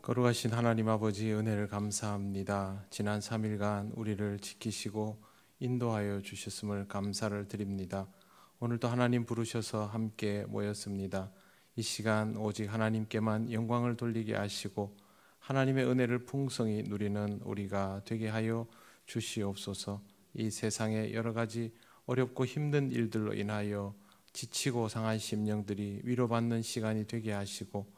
거룩하신 하나님 아버지 은혜를 감사합니다. 지난 3일간 우리를 지키시고 인도하여 주셨음을 감사를 드립니다. 오늘도 하나님 부르셔서 함께 모였습니다. 이 시간 오직 하나님께만 영광을 돌리게 하시고 하나님의 은혜를 풍성히 누리는 우리가 되게 하여 주시옵소서. 이 세상의 여러 가지 어렵고 힘든 일들로 인하여 지치고 상한 심령들이 위로받는 시간이 되게 하시고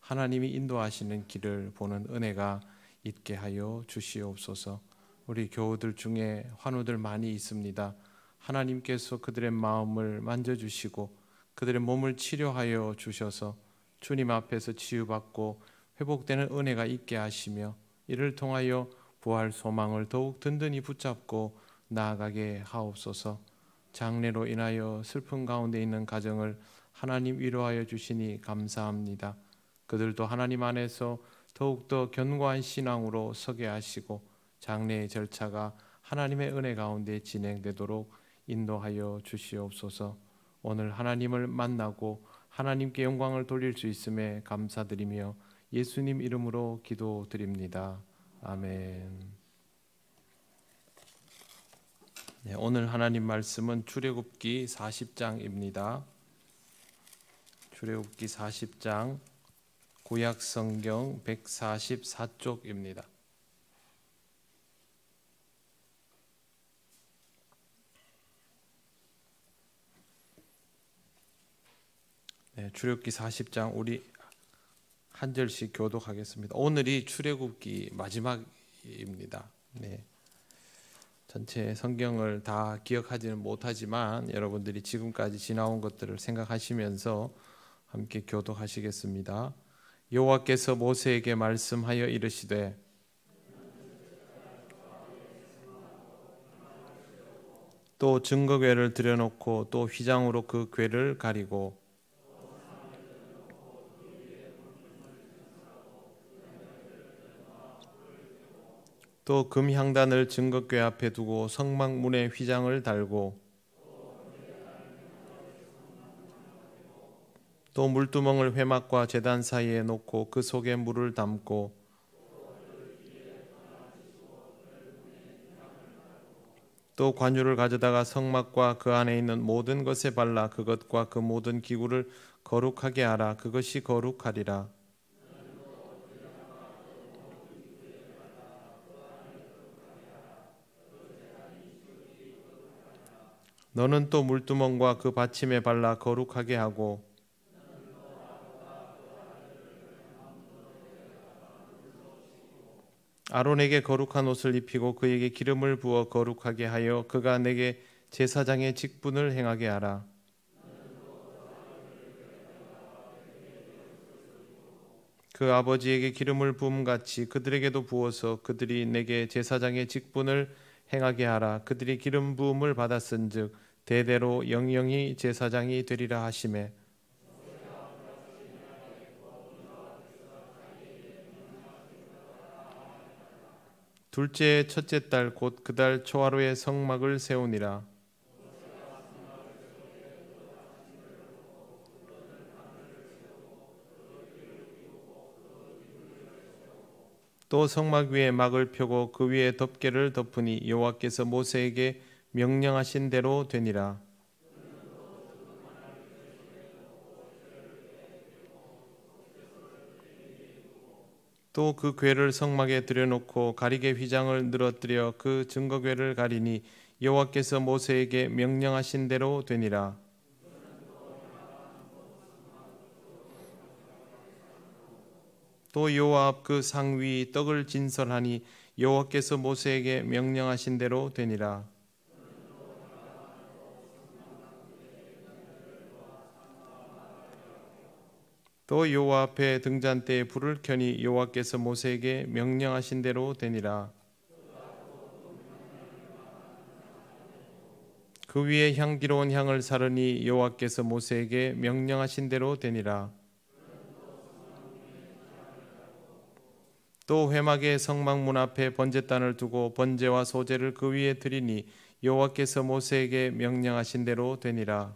하나님이 인도하시는 길을 보는 은혜가 있게 하여 주시옵소서. 우리 교우들 중에 환우들 많이 있습니다. 하나님께서 그들의 마음을 만져주시고 그들의 몸을 치료하여 주셔서 주님 앞에서 치유받고 회복되는 은혜가 있게 하시며 이를 통하여 부활 소망을 더욱 든든히 붙잡고 나아가게 하옵소서. 장례로 인하여 슬픔 가운데 있는 가정을 하나님 위로하여 주시니 감사합니다. 그들도 하나님 안에서 더욱더 견고한 신앙으로 서게 하시고 장례의 절차가 하나님의 은혜 가운데 진행되도록 인도하여 주시옵소서. 오늘 하나님을 만나고 하나님께 영광을 돌릴 수 있음에 감사드리며 예수님 이름으로 기도드립니다. 아멘. 네, 오늘 하나님 말씀은 출애굽기 40장입니다. 출애굽기 40장 구약 성경 144쪽입니다. 네, 출애굽기 40장 우리 한 절씩 교독하겠습니다. 오늘이 출애굽기 마지막입니다. 네. 전체 성경을 다 기억하지는 못하지만 여러분들이 지금까지 지나온 것들을 생각하시면서 함께 교독하시겠습니다. 여호와께서 모세에게 말씀하여 이르시되 또 증거궤를 들여놓고 또 휘장으로 그 궤를 가리고 또 금향단을 증거궤 앞에 두고 성막문에 휘장을 달고 또 물두멍을 회막과 제단 사이에 놓고 그 속에 물을 담고 또 관유를 가져다가 성막과 그 안에 있는 모든 것에 발라 그것과 그 모든 기구를 거룩하게 하라. 그것이 거룩하리라. 너는 또 물두멍과 그 받침에 발라 거룩하게 하고 아론에게 거룩한 옷을 입히고 그에게 기름을 부어 거룩하게 하여 그가 내게 제사장의 직분을 행하게 하라. 그 아버지에게 기름을 부음같이 그들에게도 부어서 그들이 내게 제사장의 직분을 행하게 하라. 그들이 기름 부음을 받았은즉 대대로 영영이 제사장이 되리라 하시매 둘째의 첫째 달 곧 그 달 초하루에 성막을 세우니라. 또 성막 위에 막을 펴고 그 위에 덮개를 덮으니 여호와께서 모세에게 명령하신 대로 되니라. 또 그 궤를 성막에 들여놓고 가리개 휘장을 늘어뜨려 그 증거궤를 가리니 여호와께서 모세에게 명령하신 대로 되니라. 또 여호와 앞 그 상위 떡을 진설하니 여호와께서 모세에게 명령하신 대로 되니라. 또 여호와 앞에 등잔대에 불을 켜니 여호와께서 모세에게 명령하신 대로 되니라. 그 위에 향기로운 향을 사르니 여호와께서 모세에게 명령하신 대로 되니라. 또 회막의 성막문 앞에 번제단을 두고 번제와 소제를 그 위에 드리니 여호와께서 모세에게 명령하신 대로 되니라.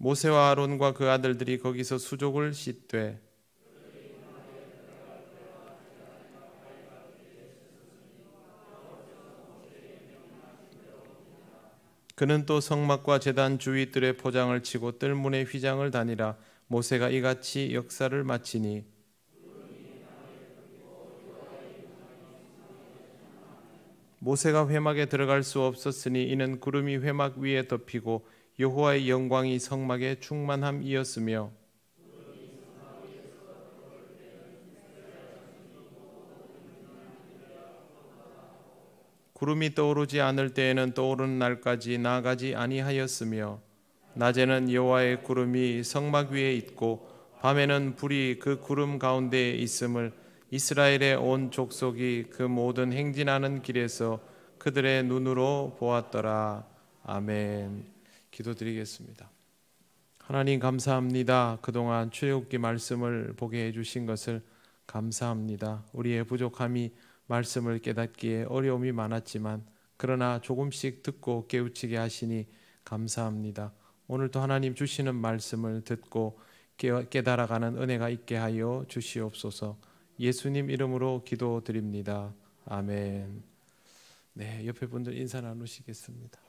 모세와 아론과 그 아들들이 거기서 수족을 씻되 그는 또 성막과 제단 주위 뜰에 포장을 치고 뜰문에 휘장을 다니라. 모세가 이같이 역사를 마치니 모세가 회막에 들어갈 수 없었으니 이는 구름이 회막 위에 덮이고 여호와의 영광이 성막에 충만함이었으며 구름이 떠오르지 않을 때에는 떠오르는 날까지 나아가지 아니하였으며 낮에는 여호와의 구름이 성막 위에 있고 밤에는 불이 그 구름 가운데에 있음을 이스라엘의 온 족속이 그 모든 행진하는 길에서 그들의 눈으로 보았더라. 아멘. 기도드리겠습니다. 하나님 감사합니다. 그동안 출애굽기 말씀을 보게 해주신 것을 감사합니다. 우리의 부족함이 말씀을 깨닫기에 어려움이 많았지만 그러나 조금씩 듣고 깨우치게 하시니 감사합니다. 오늘도 하나님 주시는 말씀을 듣고 깨달아가는 은혜가 있게 하여 주시옵소서. 예수님 이름으로 기도드립니다. 아멘. 네, 옆에 분들 인사 나누시겠습니다.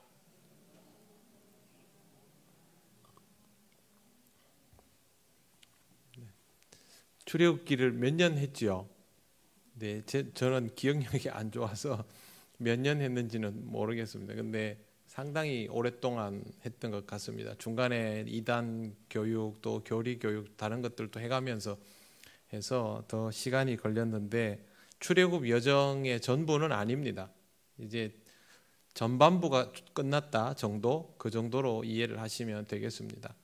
출애굽기를 몇 년 했지요? 네, 저는 기억력이 안 좋아서 몇 년 했는지는 모르겠습니다. 근데 상당히 오랫동안 했던 것 같습니다. 중간에 이단 교육 또 교리 교육 다른 것들도 해가면서 해서 더 시간이 걸렸는데 출애굽 여정의 전부는 아닙니다. 이제 전반부가 끝났다 정도, 그 정도로 이해를 하시면 되겠습니다.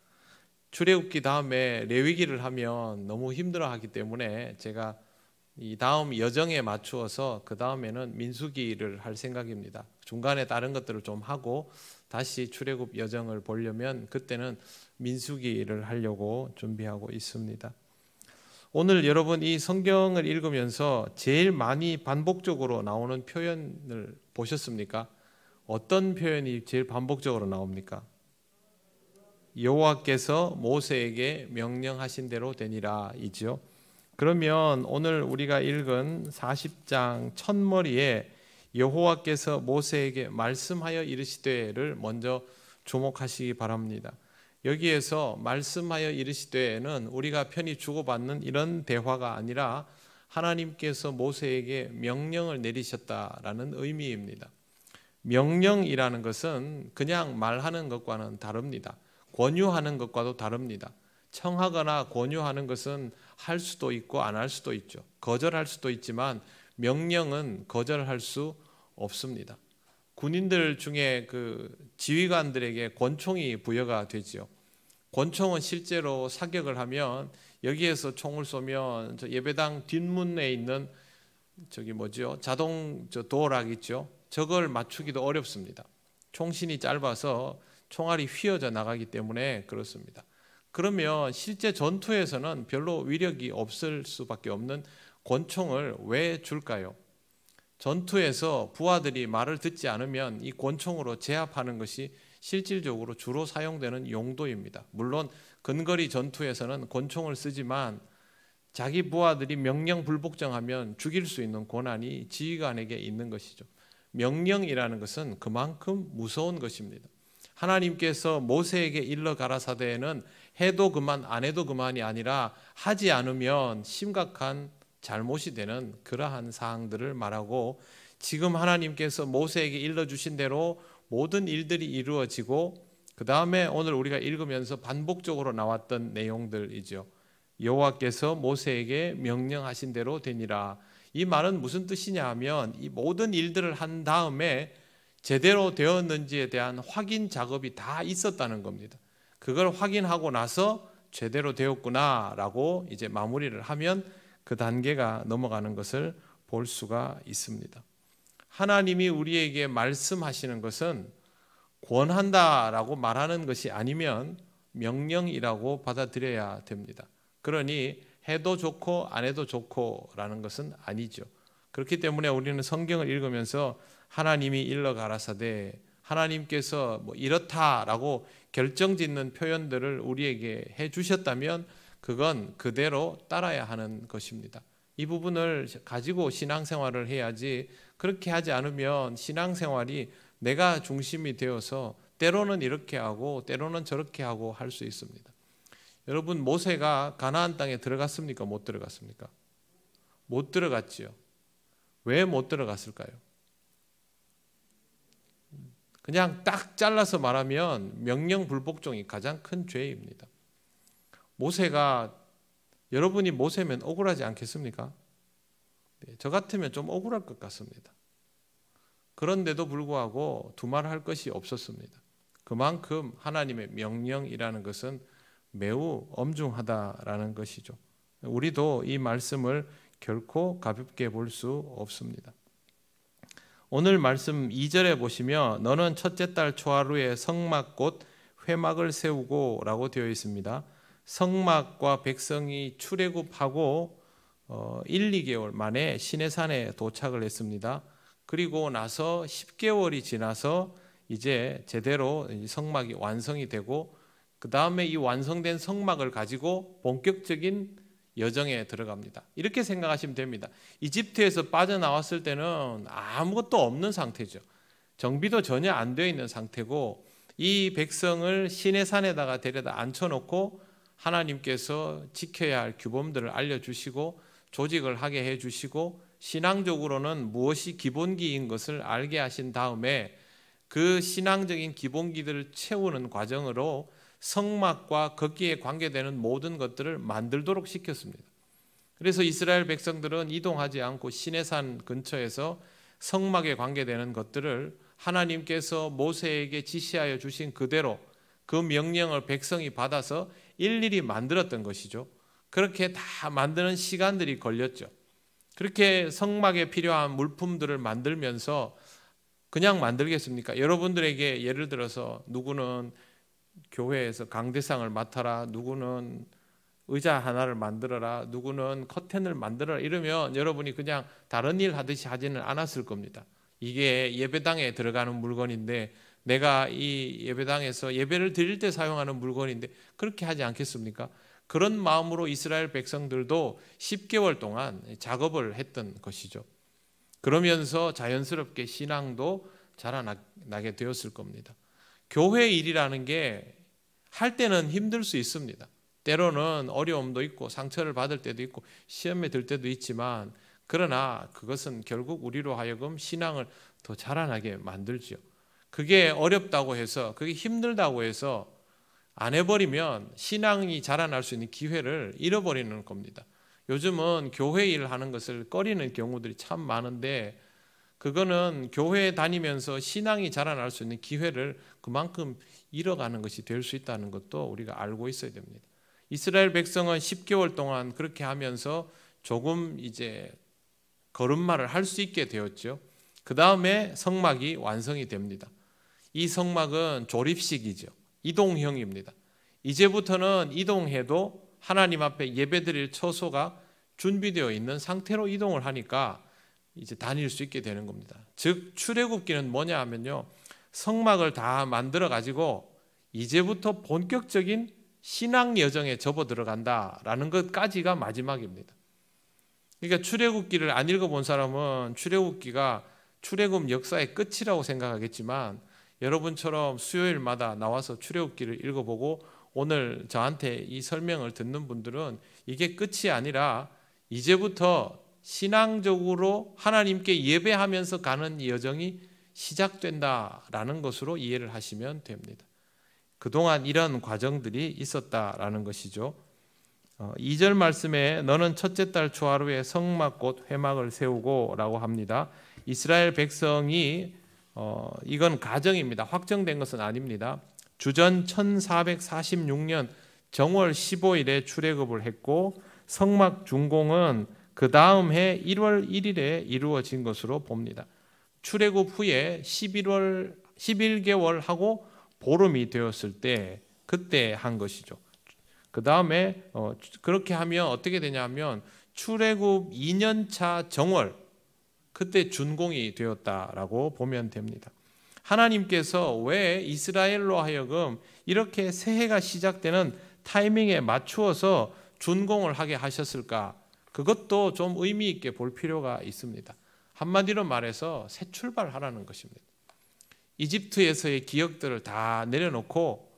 출애굽기 다음에 레위기를 하면 너무 힘들어하기 때문에 제가 이 다음 여정에 맞추어서 그 다음에는 민수기를 할 생각입니다. 중간에 다른 것들을 좀 하고 다시 출애굽 여정을 보려면 그때는 민수기를 하려고 준비하고 있습니다. 오늘 여러분 이 성경을 읽으면서 제일 많이 반복적으로 나오는 표현을 보셨습니까? 어떤 표현이 제일 반복적으로 나옵니까? 여호와께서 모세에게 명령하신 대로 되니라 이죠. 그러면 오늘 우리가 읽은 40장 첫머리에 여호와께서 모세에게 말씀하여 이르시되를 먼저 주목하시기 바랍니다. 여기에서 말씀하여 이르시되는 우리가 편히 주고받는 이런 대화가 아니라 하나님께서 모세에게 명령을 내리셨다라는 의미입니다. 명령이라는 것은 그냥 말하는 것과는 다릅니다. 권유하는 것과도 다릅니다. 청하거나 권유하는 것은 할 수도 있고 안 할 수도 있죠. 거절할 수도 있지만 명령은 거절할 수 없습니다. 군인들 중에 그 지휘관들에게 권총이 부여가 되지요. 권총은 실제로 사격을 하면 여기에서 총을 쏘면 저 예배당 뒷문에 있는 자동 도어락 있죠. 저걸 맞추기도 어렵습니다. 총신이 짧아서 총알이 휘어져 나가기 때문에 그렇습니다. 그러면 실제 전투에서는 별로 위력이 없을 수밖에 없는 권총을 왜 줄까요? 전투에서 부하들이 말을 듣지 않으면 이 권총으로 제압하는 것이 실질적으로 주로 사용되는 용도입니다. 물론 근거리 전투에서는 권총을 쓰지만 자기 부하들이 명령 불복종하면 죽일 수 있는 권한이 지휘관에게 있는 것이죠. 명령이라는 것은 그만큼 무서운 것입니다. 하나님께서 모세에게 일러 가라사대에는 해도 그만 안 해도 그만이 아니라 하지 않으면 심각한 잘못이 되는 그러한 사항들을 말하고 지금 하나님께서 모세에게 일러주신 대로 모든 일들이 이루어지고 그 다음에 오늘 우리가 읽으면서 반복적으로 나왔던 내용들이죠. 여호와께서 모세에게 명령하신 대로 되니라. 이 말은 무슨 뜻이냐 하면 이 모든 일들을 한 다음에 제대로 되었는지에 대한 확인 작업이 다 있었다는 겁니다. 그걸 확인하고 나서 제대로 되었구나라고 이제 마무리를 하면 그 단계가 넘어가는 것을 볼 수가 있습니다. 하나님이 우리에게 말씀하시는 것은 권한다라고 말하는 것이 아니면 명령이라고 받아들여야 됩니다. 그러니 해도 좋고 안 해도 좋고라는 것은 아니죠. 그렇기 때문에 우리는 성경을 읽으면서 하나님이 일러 가라사대 하나님께서 뭐 이렇다라고 결정짓는 표현들을 우리에게 해주셨다면 그건 그대로 따라야 하는 것입니다. 이 부분을 가지고 신앙생활을 해야지, 그렇게 하지 않으면 신앙생활이 내가 중심이 되어서 때로는 이렇게 하고 때로는 저렇게 하고 할 수 있습니다. 여러분, 모세가 가나안 땅에 들어갔습니까? 못 들어갔습니까? 못 들어갔지요. 왜 못 들어갔을까요? 그냥 딱 잘라서 말하면 명령 불복종이 가장 큰 죄입니다. 모세가, 여러분이 모세면 억울하지 않겠습니까? 네, 저 같으면 좀 억울할 것 같습니다. 그런데도 불구하고 두말할 것이 없었습니다. 그만큼 하나님의 명령이라는 것은 매우 엄중하다라는 것이죠. 우리도 이 말씀을 결코 가볍게 볼 수 없습니다. 오늘 말씀 2절에 보시면 너는 첫째 달 초하루에 성막 곧 회막을 세우고 라고 되어 있습니다. 성막과 백성이 출애굽하고 1, 2개월 만에 시내산에 도착을 했습니다. 그리고 나서 10개월이 지나서 이제 제대로 성막이 완성이 되고, 그 다음에 이 완성된 성막을 가지고 본격적인 여정에 들어갑니다. 이렇게 생각하시면 됩니다. 이집트에서 빠져나왔을 때는 아무것도 없는 상태죠. 정비도 전혀 안 되어 있는 상태고, 이 백성을 시내산에다가 데려다 앉혀놓고 하나님께서 지켜야 할 규범들을 알려주시고 조직을 하게 해주시고 신앙적으로는 무엇이 기본기인 것을 알게 하신 다음에 그 신앙적인 기본기들을 채우는 과정으로 성막과 거기에 관계되는 모든 것들을 만들도록 시켰습니다. 그래서 이스라엘 백성들은 이동하지 않고 시내산 근처에서 성막에 관계되는 것들을 하나님께서 모세에게 지시하여 주신 그대로 그 명령을 백성이 받아서 일일이 만들었던 것이죠. 그렇게 다 만드는 시간들이 걸렸죠. 그렇게 성막에 필요한 물품들을 만들면서 그냥 만들겠습니까? 여러분들에게 예를 들어서 누구는 교회에서 강대상을 맡아라, 누구는 의자 하나를 만들어라, 누구는 커튼을 만들어라 이러면 여러분이 그냥 다른 일 하듯이 하지는 않았을 겁니다. 이게 예배당에 들어가는 물건인데, 내가 이 예배당에서 예배를 드릴 때 사용하는 물건인데 그렇게 하지 않겠습니까? 그런 마음으로 이스라엘 백성들도 10개월 동안 작업을 했던 것이죠. 그러면서 자연스럽게 신앙도 자라나게 되었을 겁니다. 교회 일이라는 게 할 때는 힘들 수 있습니다. 때로는 어려움도 있고 상처를 받을 때도 있고 시험에 들 때도 있지만, 그러나 그것은 결국 우리로 하여금 신앙을 더 자라나게 만들죠. 그게 어렵다고 해서, 그게 힘들다고 해서 안 해버리면 신앙이 자라날 수 있는 기회를 잃어버리는 겁니다. 요즘은 교회 일을 하는 것을 꺼리는 경우들이 참 많은데, 그거는 교회에 다니면서 신앙이 자라날 수 있는 기회를 그만큼 잃어가는 것이 될 수 있다는 것도 우리가 알고 있어야 됩니다. 이스라엘 백성은 10개월 동안 그렇게 하면서 조금 이제 걸음마를 할 수 있게 되었죠. 그 다음에 성막이 완성이 됩니다. 이 성막은 조립식이죠. 이동형입니다. 이제부터는 이동해도 하나님 앞에 예배드릴 처소가 준비되어 있는 상태로 이동을 하니까 이제 다닐 수 있게 되는 겁니다. 즉 출애굽기는 뭐냐 하면요, 성막을 다 만들어 가지고 이제부터 본격적인 신앙 여정에 접어 들어간다라는 것까지가 마지막입니다. 그러니까 출애굽기를 안 읽어본 사람은 출애굽기가 출애굽 역사의 끝이라고 생각하겠지만, 여러분처럼 수요일마다 나와서 출애굽기를 읽어보고 오늘 저한테 이 설명을 듣는 분들은 이게 끝이 아니라 이제부터 신앙적으로 하나님께 예배하면서 가는 여정이 시작된다라는 것으로 이해를 하시면 됩니다. 그동안 이런 과정들이 있었다라는 것이죠. 2절 말씀에 너는 첫째 달 초하루에 성막 곧 회막을 세우고 라고 합니다. 이스라엘 백성이 이건 가정입니다. 확정된 것은 아닙니다. 주전 1446년 정월 15일에 출애굽을 했고 성막 준공은 그 다음 해 1월 1일에 이루어진 것으로 봅니다. 출애굽 후에 11개월 하고 보름이 되었을 때 그때 한 것이죠. 그 다음에 그렇게 하면 어떻게 되냐면 출애굽 2년차 정월, 그때 준공이 되었다라고 보면 됩니다. 하나님께서 왜 이스라엘로 하여금 이렇게 새해가 시작되는 타이밍에 맞추어서 준공을 하게 하셨을까? 그것도 좀 의미 있게 볼 필요가 있습니다. 한마디로 말해서 새 출발하라는 것입니다. 이집트에서의 기억들을 다 내려놓고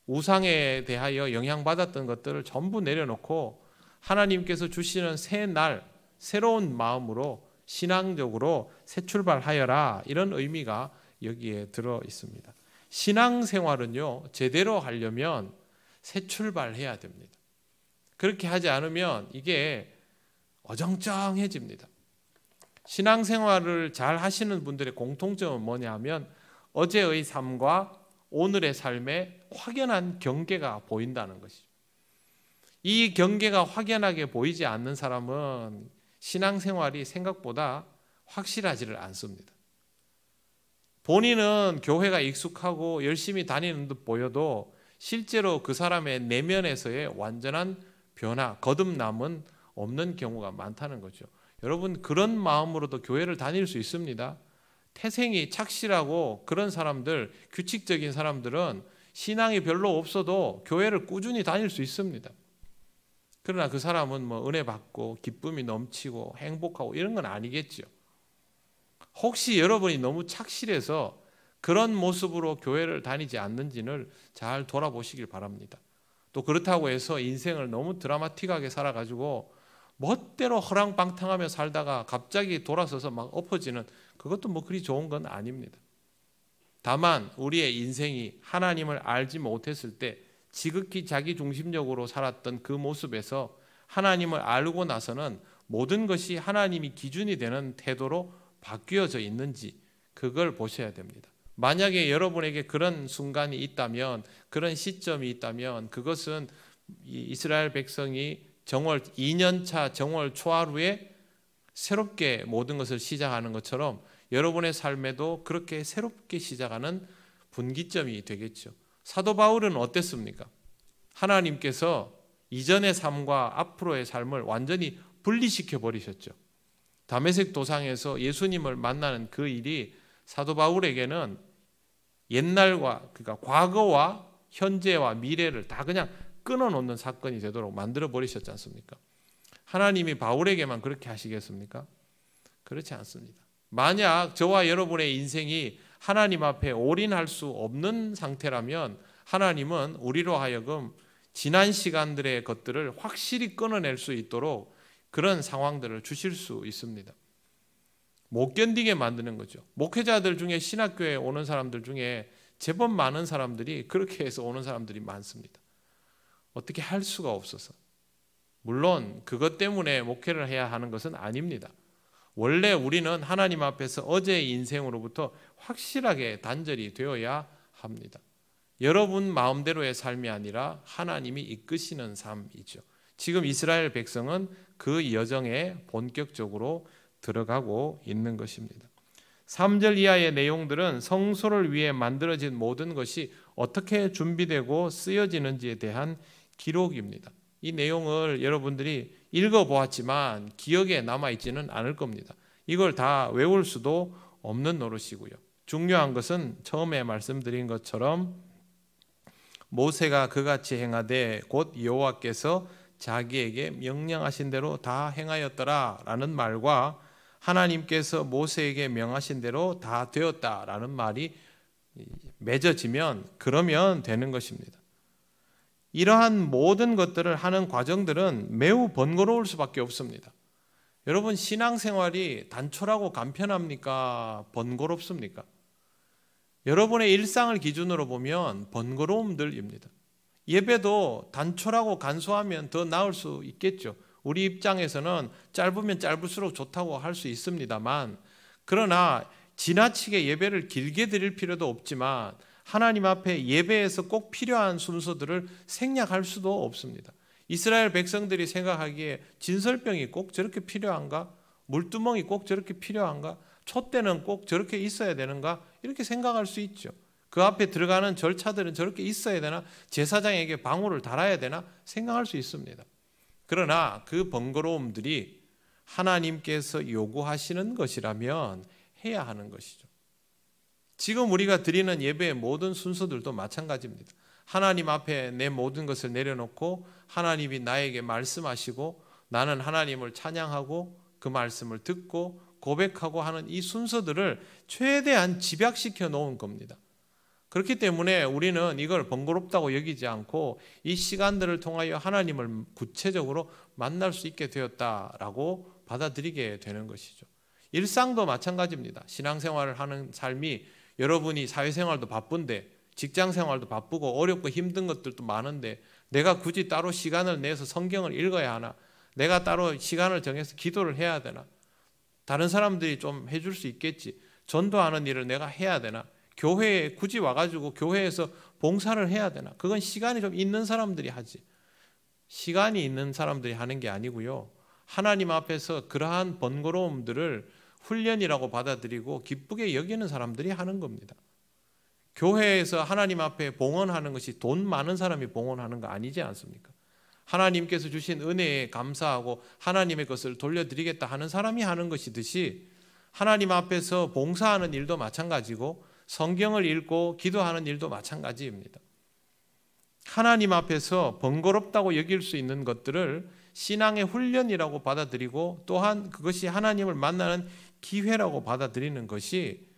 우상에 대하여 영향받았던 것들을 전부 내려놓고 하나님께서 주시는 새 날, 새로운 마음으로 신앙적으로 새 출발하여라, 이런 의미가 여기에 들어 있습니다. 신앙생활은요, 제대로 하려면 새 출발해야 됩니다. 그렇게 하지 않으면 이게 어정쩡해집니다. 신앙생활을 잘 하시는 분들의 공통점은 뭐냐 하면 어제의 삶과 오늘의 삶에 확연한 경계가 보인다는 것이죠. 이 경계가 확연하게 보이지 않는 사람은 신앙생활이 생각보다 확실하지를 않습니다. 본인은 교회가 익숙하고 열심히 다니는 듯 보여도 실제로 그 사람의 내면에서의 완전한 변화, 거듭남은 없는 경우가 많다는 거죠. 여러분, 그런 마음으로도 교회를 다닐 수 있습니다. 태생이 착실하고 그런 사람들, 규칙적인 사람들은 신앙이 별로 없어도 교회를 꾸준히 다닐 수 있습니다. 그러나 그 사람은 뭐 은혜 받고 기쁨이 넘치고 행복하고 이런 건 아니겠죠. 혹시 여러분이 너무 착실해서 그런 모습으로 교회를 다니지 않는지를 잘 돌아보시길 바랍니다. 또 그렇다고 해서 인생을 너무 드라마틱하게 살아가지고 멋대로 허랑방탕하며 살다가 갑자기 돌아서서 막 엎어지는, 그것도 뭐 그리 좋은 건 아닙니다. 다만 우리의 인생이 하나님을 알지 못했을 때 지극히 자기중심적으로 살았던 그 모습에서 하나님을 알고 나서는 모든 것이 하나님이 기준이 되는 태도로 바뀌어져 있는지 그걸 보셔야 됩니다. 만약에 여러분에게 그런 순간이 있다면, 그런 시점이 있다면 그것은 이스라엘 백성이 정월 2년차 정월 초하루에 새롭게 모든 것을 시작하는 것처럼 여러분의 삶에도 그렇게 새롭게 시작하는 분기점이 되겠죠. 사도 바울은 어땠습니까? 하나님께서 이전의 삶과 앞으로의 삶을 완전히 분리시켜 버리셨죠. 다메섹 도상에서 예수님을 만나는 그 일이 사도 바울에게는 옛날과, 그러니까 과거와 현재와 미래를 다 그냥 끊어놓는 사건이 되도록 만들어 버리셨지 않습니까? 하나님이 바울에게만 그렇게 하시겠습니까? 그렇지 않습니다. 만약 저와 여러분의 인생이 하나님 앞에 올인할 수 없는 상태라면 하나님은 우리로 하여금 지난 시간들의 것들을 확실히 끊어낼 수 있도록 그런 상황들을 주실 수 있습니다. 못 견디게 만드는 거죠. 목회자들 중에, 신학교에 오는 사람들 중에 제법 많은 사람들이 그렇게 해서 오는 사람들이 많습니다. 어떻게 할 수가 없어서. 물론 그것 때문에 목회를 해야 하는 것은 아닙니다. 원래 우리는 하나님 앞에서 어제의 인생으로부터 확실하게 단절이 되어야 합니다. 여러분 마음대로의 삶이 아니라 하나님이 이끄시는 삶이죠. 지금 이스라엘 백성은 그 여정에 본격적으로 들어가고 있는 것입니다. 3절 이하의 내용들은 성소를 위해 만들어진 모든 것이 어떻게 준비되고 쓰여지는지에 대한 기록입니다. 이 내용을 여러분들이 읽어보았지만 기억에 남아있지는 않을 겁니다. 이걸 다 외울 수도 없는 노릇이고요. 중요한 것은 처음에 말씀드린 것처럼 모세가 그같이 행하되 곧 여호와께서 자기에게 명령하신 대로 다 행하였더라 라는 말과 하나님께서 모세에게 명하신 대로 다 되었다라는 말이 맺어지면 그러면 되는 것입니다. 이러한 모든 것들을 하는 과정들은 매우 번거로울 수밖에 없습니다. 여러분, 신앙생활이 단촐하고 간편합니까? 번거롭습니까? 여러분의 일상을 기준으로 보면 번거로움들입니다. 예배도 단촐하고 간소하면 더 나을 수 있겠죠. 우리 입장에서는 짧으면 짧을수록 좋다고 할 수 있습니다만, 그러나 지나치게 예배를 길게 드릴 필요도 없지만 하나님 앞에 예배에서 꼭 필요한 순서들을 생략할 수도 없습니다. 이스라엘 백성들이 생각하기에 진설병이 꼭 저렇게 필요한가? 물두멍이 꼭 저렇게 필요한가? 촛대는 꼭 저렇게 있어야 되는가? 이렇게 생각할 수 있죠. 그 앞에 들어가는 절차들은 저렇게 있어야 되나? 제사장에게 방울을 달아야 되나? 생각할 수 있습니다. 그러나 그 번거로움들이 하나님께서 요구하시는 것이라면 해야 하는 것이죠. 지금 우리가 드리는 예배의 모든 순서들도 마찬가지입니다. 하나님 앞에 내 모든 것을 내려놓고 하나님이 나에게 말씀하시고 나는 하나님을 찬양하고 그 말씀을 듣고 고백하고 하는 이 순서들을 최대한 집약시켜 놓은 겁니다. 그렇기 때문에 우리는 이걸 번거롭다고 여기지 않고 이 시간들을 통하여 하나님을 구체적으로 만날 수 있게 되었다라고 받아들이게 되는 것이죠. 일상도 마찬가지입니다. 신앙생활을 하는 삶이 여러분이 사회생활도 바쁜데 직장생활도 바쁘고 어렵고 힘든 것들도 많은데 내가 굳이 따로 시간을 내서 성경을 읽어야 하나? 내가 따로 시간을 정해서 기도를 해야 되나? 다른 사람들이 좀 해줄 수 있겠지. 전도하는 일을 내가 해야 되나? 교회에 굳이 와가지고 교회에서 봉사를 해야 되나? 그건 시간이 좀 있는 사람들이 하지. 시간이 있는 사람들이 하는 게 아니고요. 하나님 앞에서 그러한 번거로움들을 훈련이라고 받아들이고 기쁘게 여기는 사람들이 하는 겁니다. 교회에서 하나님 앞에 봉헌하는 것이 돈 많은 사람이 봉헌하는 거 아니지 않습니까? 하나님께서 주신 은혜에 감사하고 하나님의 것을 돌려드리겠다 하는 사람이 하는 것이듯이 하나님 앞에서 봉사하는 일도 마찬가지고 성경을 읽고 기도하는 일도 마찬가지입니다. 하나님 앞에서 번거롭다고 여길 수 있는 것들을 신앙의 훈련이라고 받아들이고 또한 그것이 하나님을 만나는 기회라고 받아들이는 것이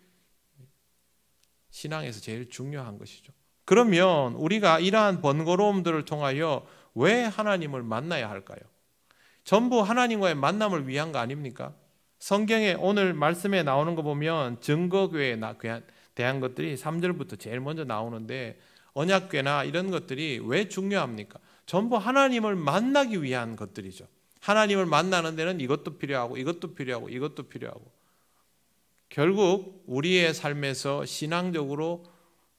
신앙에서 제일 중요한 것이죠. 그러면 우리가 이러한 번거로움들을 통하여 왜 하나님을 만나야 할까요? 전부 하나님과의 만남을 위한 거 아닙니까? 성경에 오늘 말씀에 나오는 거 보면 증거교회에 대한 것들이 3절부터 제일 먼저 나오는데 언약궤나 이런 것들이 왜 중요합니까? 전부 하나님을 만나기 위한 것들이죠. 하나님을 만나는 데는 이것도 필요하고 이것도 필요하고 이것도 필요하고 결국 우리의 삶에서 신앙적으로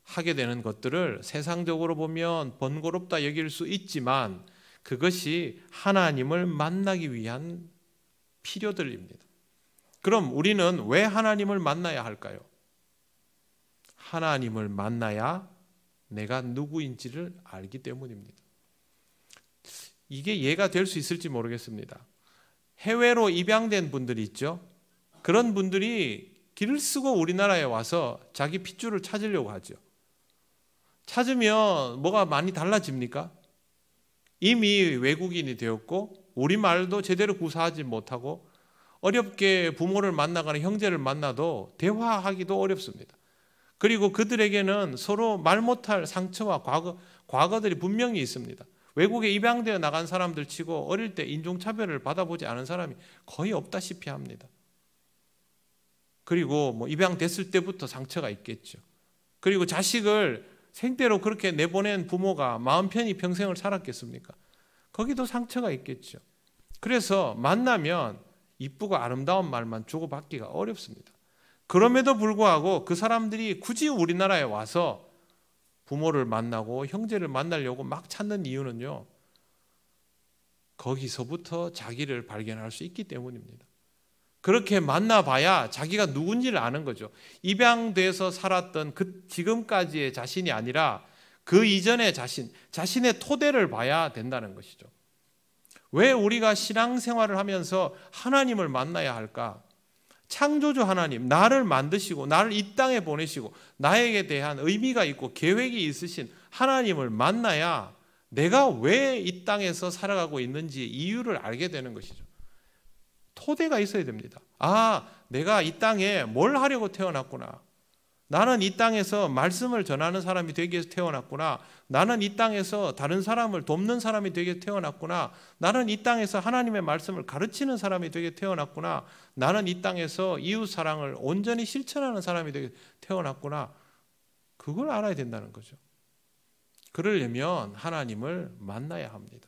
하게 되는 것들을 세상적으로 보면 번거롭다 여길 수 있지만 그것이 하나님을 만나기 위한 필요들입니다. 그럼 우리는 왜 하나님을 만나야 할까요? 하나님을 만나야 내가 누구인지를 알기 때문입니다. 이게 이해가 될 수 있을지 모르겠습니다. 해외로 입양된 분들이 있죠. 그런 분들이 길을 쓰고 우리나라에 와서 자기 핏줄을 찾으려고 하죠. 찾으면 뭐가 많이 달라집니까? 이미 외국인이 되었고 우리말도 제대로 구사하지 못하고 어렵게 부모를 만나거나 형제를 만나도 대화하기도 어렵습니다. 그리고 그들에게는 서로 말 못할 상처와 과거들이 분명히 있습니다. 외국에 입양되어 나간 사람들 치고 어릴 때 인종차별을 받아보지 않은 사람이 거의 없다시피 합니다. 그리고 입양됐을 때부터 상처가 있겠죠. 그리고 자식을 생대로 그렇게 내보낸 부모가 마음 편히 평생을 살았겠습니까? 거기도 상처가 있겠죠. 그래서 만나면 이쁘고 아름다운 말만 주고받기가 어렵습니다. 그럼에도 불구하고 그 사람들이 굳이 우리나라에 와서 부모를 만나고 형제를 만나려고 막 찾는 이유는요. 거기서부터 자기를 발견할 수 있기 때문입니다. 그렇게 만나봐야 자기가 누군지를 아는 거죠. 입양돼서 살았던 그 지금까지의 자신이 아니라 그 이전의 자신의 토대를 봐야 된다는 것이죠. 왜 우리가 신앙생활을 하면서 하나님을 만나야 할까? 창조주 하나님, 나를 만드시고 나를 이 땅에 보내시고 나에게 대한 의미가 있고 계획이 있으신 하나님을 만나야 내가 왜 이 땅에서 살아가고 있는지 이유를 알게 되는 것이죠. 토대가 있어야 됩니다. 아, 내가 이 땅에 뭘 하려고 태어났구나. 나는 이 땅에서 말씀을 전하는 사람이 되기 위해서 태어났구나. 나는 이 땅에서 다른 사람을 돕는 사람이 되기 위해서 태어났구나. 나는 이 땅에서 하나님의 말씀을 가르치는 사람이 되기 위해서 태어났구나. 나는 이 땅에서 이웃 사랑을 온전히 실천하는 사람이 되기 위해서 태어났구나. 그걸 알아야 된다는 거죠. 그러려면 하나님을 만나야 합니다.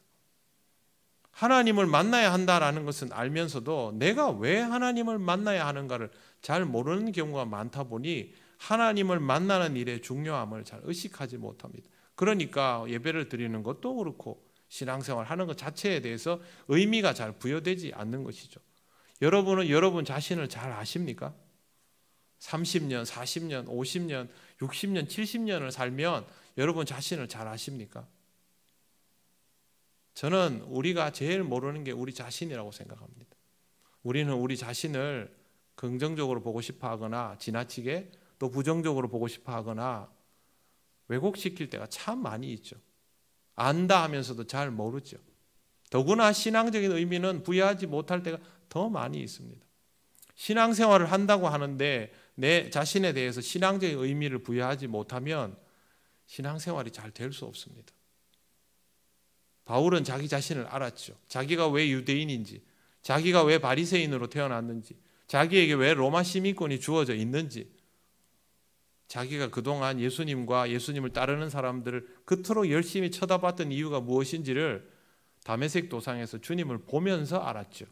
하나님을 만나야 한다라는 것은 알면서도 내가 왜 하나님을 만나야 하는가를 잘 모르는 경우가 많다 보니 하나님을 만나는 일의 중요함을 잘 의식하지 못합니다. 그러니까 예배를 드리는 것도 그렇고 신앙생활 하는 것 자체에 대해서 의미가 잘 부여되지 않는 것이죠. 여러분은 여러분 자신을 잘 아십니까? 30년, 40년, 50년, 60년, 70년을 살면 여러분 자신을 잘 아십니까? 저는 우리가 제일 모르는 게 우리 자신이라고 생각합니다. 우리는 우리 자신을 긍정적으로 보고 싶어 하거나 지나치게 또 부정적으로 보고 싶어 하거나 왜곡시킬 때가 참 많이 있죠. 안다 하면서도 잘 모르죠. 더구나 신앙적인 의미는 부여하지 못할 때가 더 많이 있습니다. 신앙생활을 한다고 하는데 내 자신에 대해서 신앙적인 의미를 부여하지 못하면 신앙생활이 잘 될 수 없습니다. 바울은 자기 자신을 알았죠. 자기가 왜 유대인인지, 자기가 왜 바리새인으로 태어났는지, 자기에게 왜 로마 시민권이 주어져 있는지, 자기가 그동안 예수님과 예수님을 따르는 사람들을 그토록 열심히 쳐다봤던 이유가 무엇인지를 다메섹 도상에서 주님을 보면서 알았죠.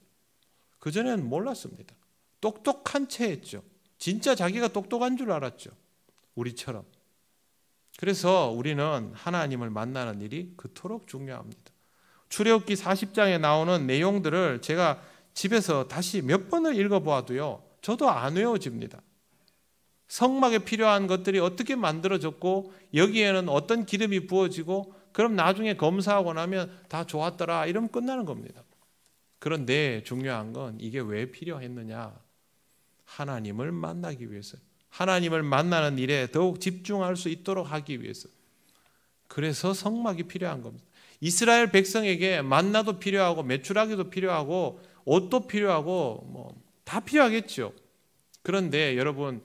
그전에는 몰랐습니다. 똑똑한 채 했죠. 진짜 자기가 똑똑한 줄 알았죠. 우리처럼. 그래서 우리는 하나님을 만나는 일이 그토록 중요합니다. 출애굽기 40장에 나오는 내용들을 제가 집에서 다시 몇 번을 읽어보아도요, 저도 안 외워집니다. 성막에 필요한 것들이 어떻게 만들어졌고 여기에는 어떤 기름이 부어지고 그럼 나중에 검사하고 나면 다 좋았더라 이러면 끝나는 겁니다. 그런데 중요한 건 이게 왜 필요했느냐? 하나님을 만나기 위해서, 하나님을 만나는 일에 더욱 집중할 수 있도록 하기 위해서. 그래서 성막이 필요한 겁니다. 이스라엘 백성에게 만나도 필요하고 메추라기도 필요하고 옷도 필요하고 다 필요하겠죠. 그런데 여러분,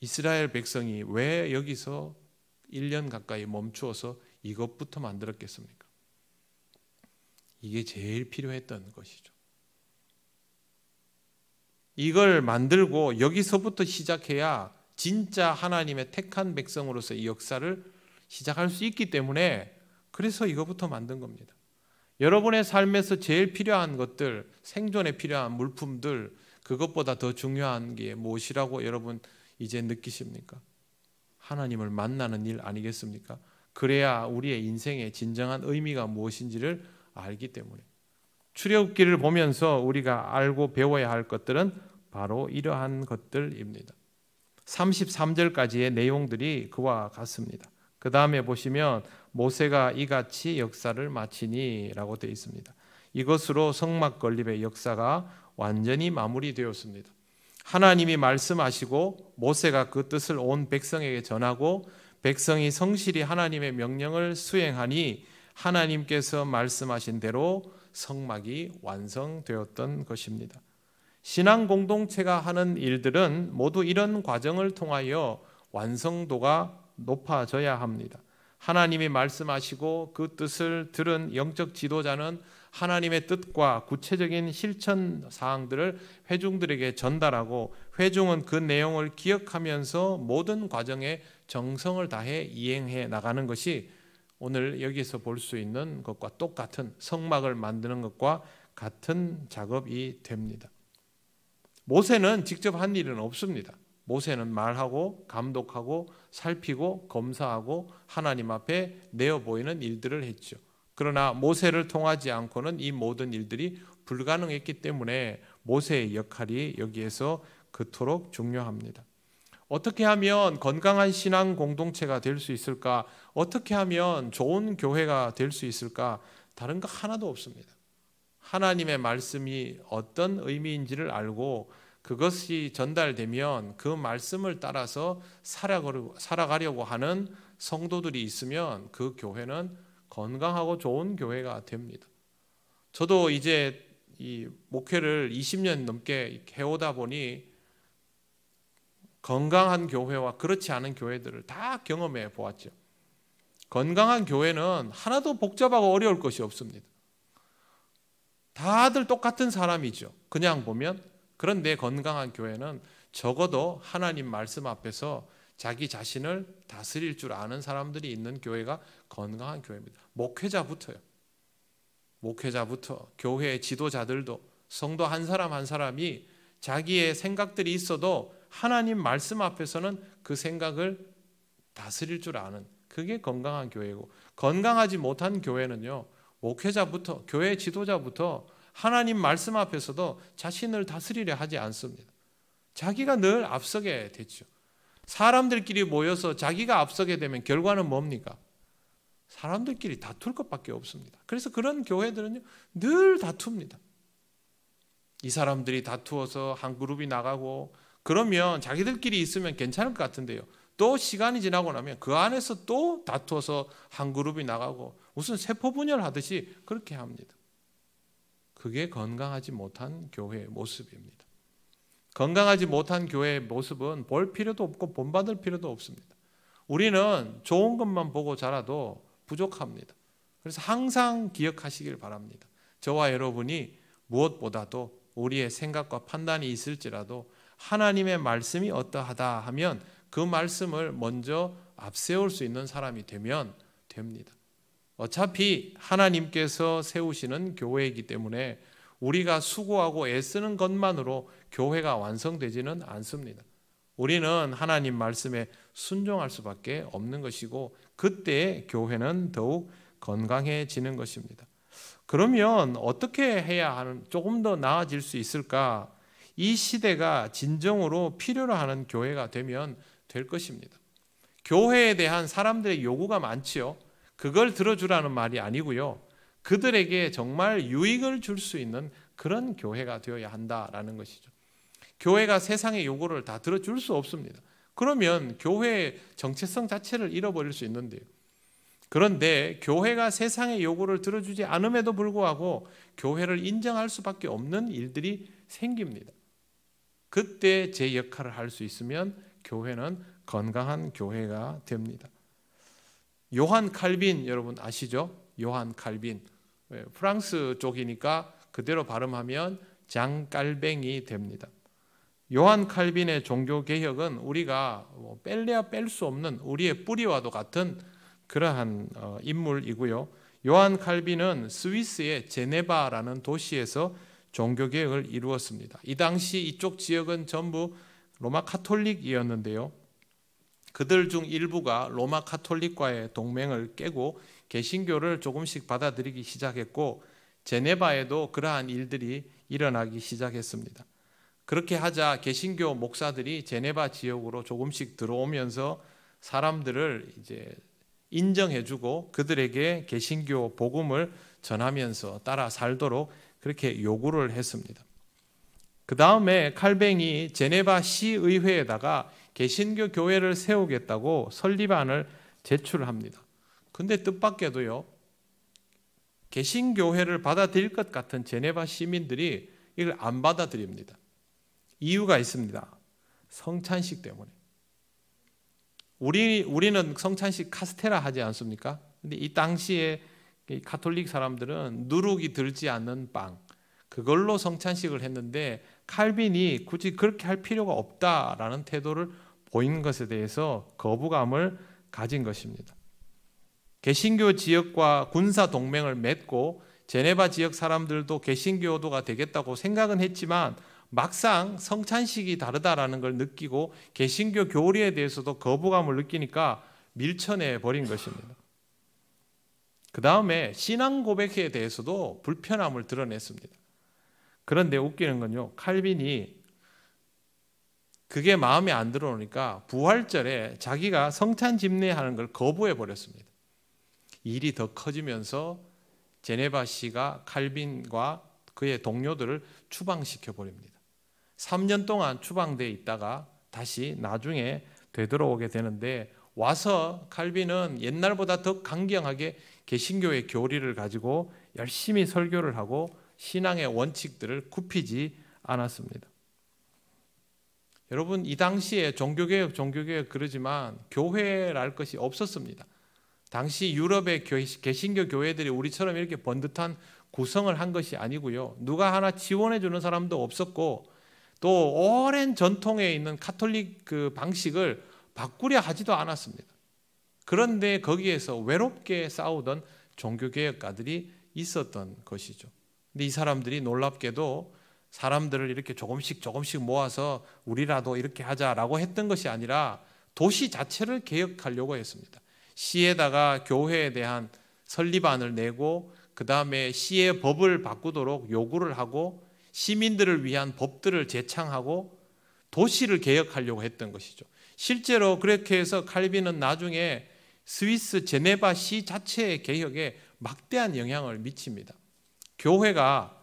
이스라엘 백성이 왜 여기서 1년 가까이 멈추어서 이것부터 만들었겠습니까? 이게 제일 필요했던 것이죠. 이걸 만들고 여기서부터 시작해야 진짜 하나님의 택한 백성으로서 이 역사를 시작할 수 있기 때문에 그래서 이것부터 만든 겁니다. 여러분의 삶에서 제일 필요한 것들, 생존에 필요한 물품들, 그것보다 더 중요한 게 무엇이라고 여러분 이제 느끼십니까? 하나님을 만나는 일 아니겠습니까? 그래야 우리의 인생의 진정한 의미가 무엇인지를 알기 때문에. 출애굽기를 보면서 우리가 알고 배워야 할 것들은 바로 이러한 것들입니다. 33절까지의 내용들이 그와 같습니다. 그 다음에 보시면 모세가 이같이 역사를 마치니 라고 되어 있습니다. 이것으로 성막 건립의 역사가 완전히 마무리되었습니다. 하나님이 말씀하시고 모세가 그 뜻을 온 백성에게 전하고 백성이 성실히 하나님의 명령을 수행하니 하나님께서 말씀하신 대로 성막이 완성되었던 것입니다. 신앙 공동체가 하는 일들은 모두 이런 과정을 통하여 완성도가 높아져야 합니다. 하나님이 말씀하시고 그 뜻을 들은 영적 지도자는 하나님의 뜻과 구체적인 실천 사항들을 회중들에게 전달하고 회중은 그 내용을 기억하면서 모든 과정에 정성을 다해 이행해 나가는 것이 오늘 여기서 볼 수 있는 것과 똑같은 성막을 만드는 것과 같은 작업이 됩니다. 모세는 직접 한 일은 없습니다. 모세는 말하고 감독하고 살피고 검사하고 하나님 앞에 내어 보이는 일들을 했죠. 그러나 모세를 통하지 않고는 이 모든 일들이 불가능했기 때문에 모세의 역할이 여기에서 그토록 중요합니다. 어떻게 하면 건강한 신앙 공동체가 될 수 있을까? 어떻게 하면 좋은 교회가 될 수 있을까? 다른 거 하나도 없습니다. 하나님의 말씀이 어떤 의미인지를 알고 그것이 전달되면 그 말씀을 따라서 살아가려고 하는 성도들이 있으면 그 교회는 건강하고 좋은 교회가 됩니다. 저도 이제 이 목회를 20년 넘게 해오다 보니 건강한 교회와 그렇지 않은 교회들을 다 경험해 보았죠. 건강한 교회는 하나도 복잡하고 어려울 것이 없습니다. 다들 똑같은 사람이죠. 그냥 보면. 그런데 건강한 교회는 적어도 하나님 말씀 앞에서 자기 자신을 다스릴 줄 아는 사람들이 있는 교회가 건강한 교회입니다. 목회자부터요. 목회자부터 교회의 지도자들도 성도 한 사람 한 사람이 자기의 생각들이 있어도 하나님 말씀 앞에서는 그 생각을 다스릴 줄 아는 그게 건강한 교회고, 건강하지 못한 교회는요, 목회자부터 교회 지도자부터 하나님 말씀 앞에서도 자신을 다스리려 하지 않습니다. 자기가 늘 앞서게 되죠. 사람들끼리 모여서 자기가 앞서게 되면 결과는 뭡니까? 사람들끼리 다툴 것밖에 없습니다. 그래서 그런 교회들은요, 늘 다툽니다. 이 사람들이 다투어서 한 그룹이 나가고 그러면 자기들끼리 있으면 괜찮을 것 같은데요. 또 시간이 지나고 나면 그 안에서 또 다투어서 한 그룹이 나가고 무슨 세포 분열하듯이 그렇게 합니다. 그게 건강하지 못한 교회의 모습입니다. 건강하지 못한 교회의 모습은 볼 필요도 없고 본받을 필요도 없습니다. 우리는 좋은 것만 보고 자라도 부족합니다. 그래서 항상 기억하시길 바랍니다. 저와 여러분이 무엇보다도 우리의 생각과 판단이 있을지라도 하나님의 말씀이 어떠하다 하면 그 말씀을 먼저 앞세울 수 있는 사람이 되면 됩니다. 어차피 하나님께서 세우시는 교회이기 때문에 우리가 수고하고 애쓰는 것만으로 교회가 완성되지는 않습니다. 우리는 하나님 말씀에 순종할 수밖에 없는 것이고 그때 교회는 더욱 건강해지는 것입니다. 그러면 어떻게 해야 하는 조금 더 나아질 수 있을까? 이 시대가 진정으로 필요로 하는 교회가 되면 될 것입니다. 교회에 대한 사람들의 요구가 많지요. 그걸 들어주라는 말이 아니고요. 그들에게 정말 유익을 줄 수 있는 그런 교회가 되어야 한다라는 것이죠. 교회가 세상의 요구를 다 들어줄 수 없습니다. 그러면 교회의 정체성 자체를 잃어버릴 수 있는데요. 그런데 교회가 세상의 요구를 들어주지 않음에도 불구하고 교회를 인정할 수밖에 없는 일들이 생깁니다. 그때 제 역할을 할 수 있으면 교회는 건강한 교회가 됩니다. 요한 칼빈 여러분 아시죠? 요한 칼빈. 프랑스 쪽이니까 그대로 발음하면 장깔뱅이 됩니다. 요한 칼빈의 종교개혁은 우리가 뺄래야 뺄 수 없는 우리의 뿌리와도 같은 그러한 인물이고요. 요한 칼빈은 스위스의 제네바라는 도시에서 종교개혁을 이루었습니다. 이 당시 이쪽 지역은 전부 로마 카톨릭이었는데요. 그들 중 일부가 로마 카톨릭과의 동맹을 깨고 개신교를 조금씩 받아들이기 시작했고 제네바에도 그러한 일들이 일어나기 시작했습니다. 그렇게 하자 개신교 목사들이 제네바 지역으로 조금씩 들어오면서 사람들을 이제 인정해주고 그들에게 개신교 복음을 전하면서 따라 살도록 그렇게 요구를 했습니다. 그 다음에 칼뱅이 제네바 시의회에다가 개신교 교회를 세우겠다고 설립안을 제출합니다. 근데 뜻밖에도요, 개신교회를 받아들일 것 같은 제네바 시민들이 이걸 안 받아들입니다. 이유가 있습니다. 성찬식 때문에. 우리는 성찬식 카스테라 하지 않습니까? 근데 이 당시에 가톨릭 사람들은 누룩이 들지 않는 빵, 그걸로 성찬식을 했는데 칼빈이 굳이 그렇게 할 필요가 없다라는 태도를 보인 것에 대해서 거부감을 가진 것입니다. 개신교 지역과 군사 동맹을 맺고 제네바 지역 사람들도 개신교도가 되겠다고 생각은 했지만 막상 성찬식이 다르다라는 걸 느끼고 개신교 교리에 대해서도 거부감을 느끼니까 밀쳐내 버린 것입니다. 그 다음에 신앙 고백에 대해서도 불편함을 드러냈습니다. 그런데 웃기는 건요, 칼빈이 그게 마음에 안 들어오니까 부활절에 자기가 성찬 집례하는 걸 거부해 버렸습니다. 일이 더 커지면서 제네바 시가 칼빈과 그의 동료들을 추방시켜 버립니다. 3년 동안 추방되어 있다가 다시 나중에 되돌아오게 되는데 와서 칼빈은 옛날보다 더 강경하게 개신교의 교리를 가지고 열심히 설교를 하고 신앙의 원칙들을 굽히지 않았습니다. 여러분, 이 당시에 종교개혁 그러지만 교회랄 것이 없었습니다. 당시 유럽의 개신교 교회들이 우리처럼 이렇게 번듯한 구성을 한 것이 아니고요. 누가 하나 지원해 주는 사람도 없었고 또 오랜 전통에 있는 카톨릭 그 방식을 바꾸려 하지도 않았습니다. 그런데 거기에서 외롭게 싸우던 종교개혁가들이 있었던 것이죠. 근데 이 사람들이 놀랍게도 사람들을 이렇게 조금씩 모아서 우리라도 이렇게 하자라고 했던 것이 아니라 도시 자체를 개혁하려고 했습니다. 시에다가 교회에 대한 설립안을 내고 그 다음에 시의 법을 바꾸도록 요구를 하고 시민들을 위한 법들을 제창하고 도시를 개혁하려고 했던 것이죠. 실제로 그렇게 해서 칼빈은 나중에 스위스 제네바 시 자체의 개혁에 막대한 영향을 미칩니다. 교회가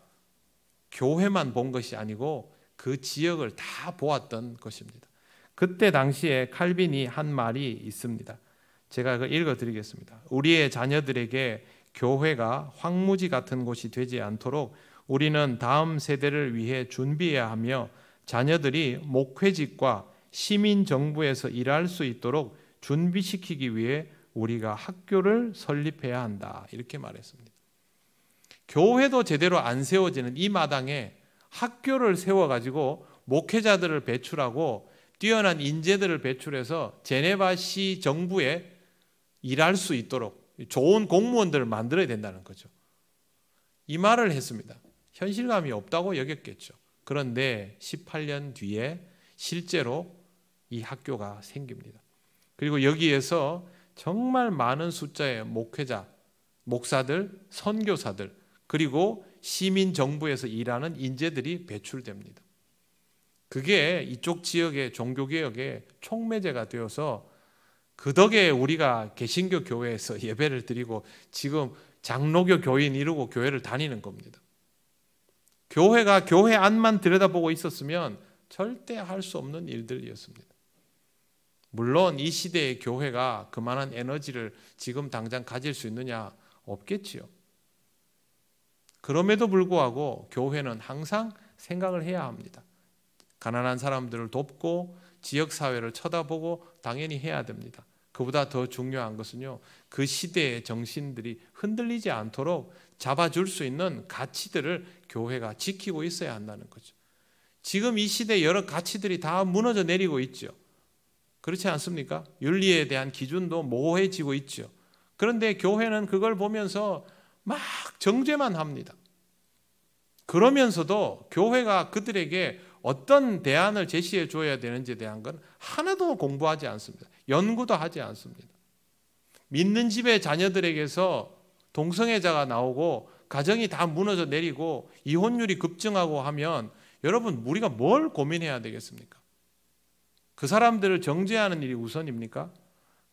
교회만 본 것이 아니고 그 지역을 다 보았던 것입니다. 그때 당시에 칼빈이 한 말이 있습니다. 제가 그걸 읽어드리겠습니다. 우리의 자녀들에게 교회가 황무지 같은 곳이 되지 않도록 우리는 다음 세대를 위해 준비해야 하며 자녀들이 목회직과 시민정부에서 일할 수 있도록 준비시키기 위해 우리가 학교를 설립해야 한다. 이렇게 말했습니다. 교회도 제대로 안 세워지는 이 마당에 학교를 세워가지고 목회자들을 배출하고 뛰어난 인재들을 배출해서 제네바시 정부에 일할 수 있도록 좋은 공무원들을 만들어야 된다는 거죠. 이 말을 했습니다. 현실감이 없다고 여겼겠죠. 그런데 18년 뒤에 실제로 이 학교가 생깁니다. 그리고 여기에서 정말 많은 숫자의 목회자, 목사들, 선교사들, 그리고 시민 정부에서 일하는 인재들이 배출됩니다. 그게 이쪽 지역의 종교개혁의 촉매제가 되어서 그 덕에 우리가 개신교 교회에서 예배를 드리고 지금 장로교 교인 이루고 교회를 다니는 겁니다. 교회가 교회 안만 들여다보고 있었으면 절대 할 수 없는 일들이었습니다. 물론 이 시대의 교회가 그만한 에너지를 지금 당장 가질 수 있느냐? 없겠지요. 그럼에도 불구하고 교회는 항상 생각을 해야 합니다. 가난한 사람들을 돕고 지역사회를 쳐다보고 당연히 해야 됩니다. 그보다 더 중요한 것은요, 그 시대의 정신들이 흔들리지 않도록 잡아줄 수 있는 가치들을 교회가 지키고 있어야 한다는 거죠. 지금 이 시대의 여러 가치들이 다 무너져 내리고 있죠. 그렇지 않습니까? 윤리에 대한 기준도 모호해지고 있죠. 그런데 교회는 그걸 보면서 막 정죄만 합니다. 그러면서도 교회가 그들에게 어떤 대안을 제시해 줘야 되는지에 대한 건 하나도 공부하지 않습니다. 연구도 하지 않습니다. 믿는 집의 자녀들에게서 동성애자가 나오고 가정이 다 무너져 내리고 이혼율이 급증하고 하면 여러분 우리가 뭘 고민해야 되겠습니까? 그 사람들을 정죄하는 일이 우선입니까?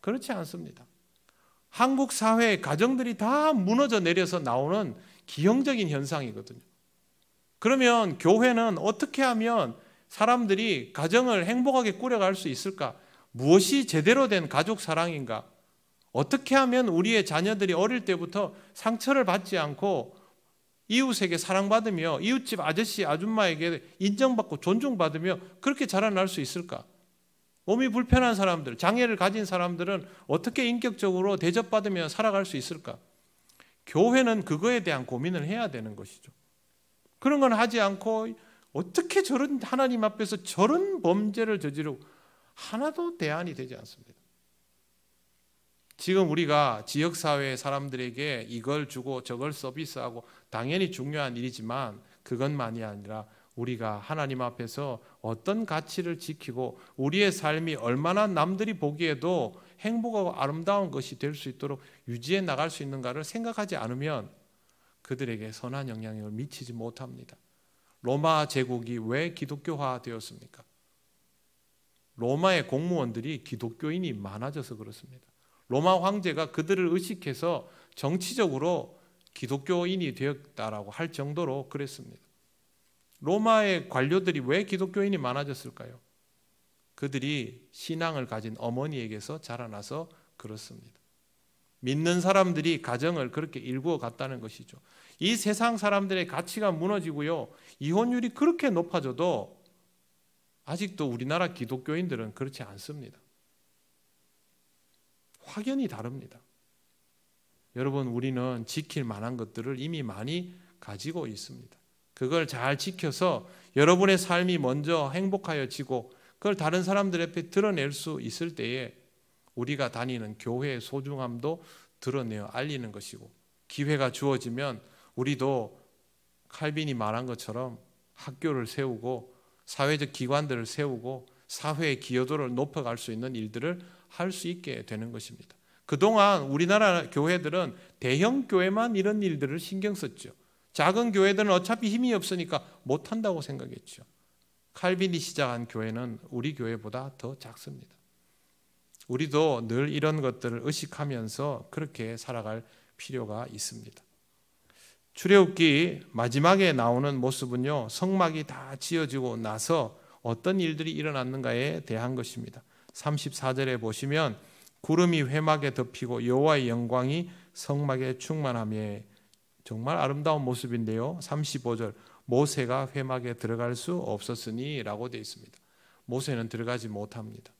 그렇지 않습니다. 한국 사회의 가정들이 다 무너져 내려서 나오는 기형적인 현상이거든요. 그러면 교회는 어떻게 하면 사람들이 가정을 행복하게 꾸려갈 수 있을까? 무엇이 제대로 된 가족 사랑인가? 어떻게 하면 우리의 자녀들이 어릴 때부터 상처를 받지 않고 이웃에게 사랑받으며 이웃집 아저씨, 아줌마에게 인정받고 존중받으며 그렇게 자라날 수 있을까? 몸이 불편한 사람들, 장애를 가진 사람들은 어떻게 인격적으로 대접받으며 살아갈 수 있을까? 교회는 그거에 대한 고민을 해야 되는 것이죠. 그런 건 하지 않고 어떻게 저런 하나님 앞에서 저런 범죄를 저지르고 하나도 대안이 되지 않습니다. 지금 우리가 지역사회 사람들에게 이걸 주고 저걸 서비스하고 당연히 중요한 일이지만 그것만이 아니라 우리가 하나님 앞에서 어떤 가치를 지키고 우리의 삶이 얼마나 남들이 보기에도 행복하고 아름다운 것이 될 수 있도록 유지해 나갈 수 있는가를 생각하지 않으면 그들에게 선한 영향력을 미치지 못합니다. 로마 제국이 왜 기독교화 되었습니까? 로마의 공무원들이 기독교인이 많아져서 그렇습니다. 로마 황제가 그들을 의식해서 정치적으로 기독교인이 되었다라고 할 정도로 그랬습니다. 로마의 관료들이 왜 기독교인이 많아졌을까요? 그들이 신앙을 가진 어머니에게서 자라나서 그렇습니다. 믿는 사람들이 가정을 그렇게 일구어 갔다는 것이죠. 이 세상 사람들의 가치가 무너지고요, 이혼율이 그렇게 높아져도 아직도 우리나라 기독교인들은 그렇지 않습니다. 확연히 다릅니다. 여러분, 우리는 지킬 만한 것들을 이미 많이 가지고 있습니다. 그걸 잘 지켜서 여러분의 삶이 먼저 행복하여지고 그걸 다른 사람들 앞에 드러낼 수 있을 때에 우리가 다니는 교회의 소중함도 드러내어 알리는 것이고, 기회가 주어지면 우리도 칼빈이 말한 것처럼 학교를 세우고 사회적 기관들을 세우고 사회의 기여도를 높여갈 수 있는 일들을 할 수 있게 되는 것입니다. 그동안 우리나라 교회들은 대형 교회만 이런 일들을 신경 썼죠. 작은 교회들은 어차피 힘이 없으니까 못한다고 생각했죠. 칼빈이 시작한 교회는 우리 교회보다 더 작습니다. 우리도 늘 이런 것들을 의식하면서 그렇게 살아갈 필요가 있습니다. 출애굽기 마지막에 나오는 모습은요, 성막이 다 지어지고 나서 어떤 일들이 일어났는가에 대한 것입니다. 34절에 보시면 구름이 회막에 덮이고 여호와의 영광이 성막에 충만하며, 정말 아름다운 모습인데요. 35절, 모세가 회막에 들어갈 수 없었으니 라고 되어 있습니다. 모세는 들어가지 못합니다.